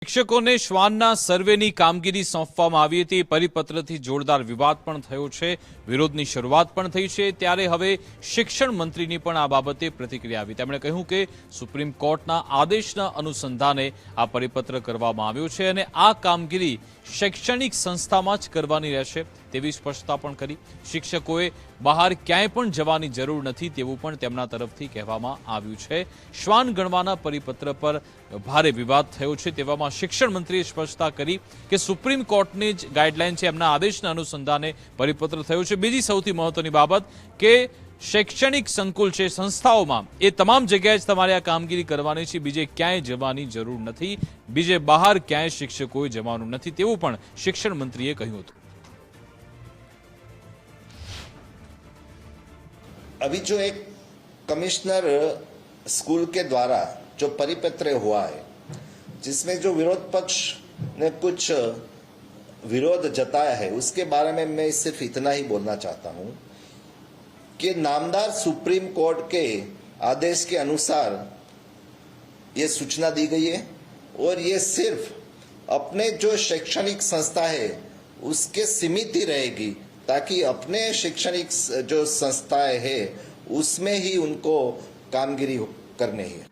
શિક્ષકોને શ્વાનના સર્વેની કામગીરી સોંપવામાં આવી હતી। પરિપત્રથી જોરદાર વિવાદ પણ થયો છે, વિરોધની શરૂઆત પણ થઈ છે। ત્યારે હવે શિક્ષણ મંત્રીની પણ આ બાબતે પ્રતિક્રિયા આવી। તેમણે કહ્યું કે સુપ્રીમ કોર્ટના આદેશના અનુસંધાને આ પરિપત્ર કરવામાં આવ્યો છે અને આ કામગીરી શૈક્ષણિક સંસ્થામાં જ કરવાની રહેશે તેવી સ્પષ્ટતા પણ કરી। શિક્ષકોએ બહાર ક્યાંય પણ જવાની જરૂર નથી તેવું પણ તેમના તરફથી કહેવામાં આવ્યું છે। શ્વાન ગણવાના પરિપત્ર પર ભારે વિવાદ થયો છે, તેવામાં શિક્ષણ મંત્રીએ સ્પષ્ટતા કરી કે સુપ્રીમ કોર્ટની જ ગાઈડલાઈન છે, એમના આદેશના અનુસંધાને પરિપત્ર થયો છે। બીજી સૌથી મહત્વની બાબત કે શૈક્ષણિક સંકુલ છે, સંસ્થાઓમાં એ તમામ જગ્યાએ જ તમારે આ કામગીરી કરવાની છે, બીજે ક્યાંય જવાની જરૂર નથી, બીજે બહાર ક્યાંય શિક્ષકોએ જવાનું નથી તેવું પણ શિક્ષણ મંત્રીએ કહ્યું હતું। अभी जो एक कमिश्नर स्कूल के द्वारा जो परिपत्र हुआ है, जिसमें जो विरोध पक्ष ने कुछ विरोध जताया है, उसके बारे में मैं सिर्फ इतना ही बोलना चाहता हूं कि नामदार सुप्रीम कोर्ट के आदेश के अनुसार ये सूचना दी गई है और ये सिर्फ अपने जो शैक्षणिक संस्था है उसके सीमित ही रहेगी, ताकि अपने शैक्षणिक जो संस्थाएं हैं उसमें ही उनको कामगिरी करनी है।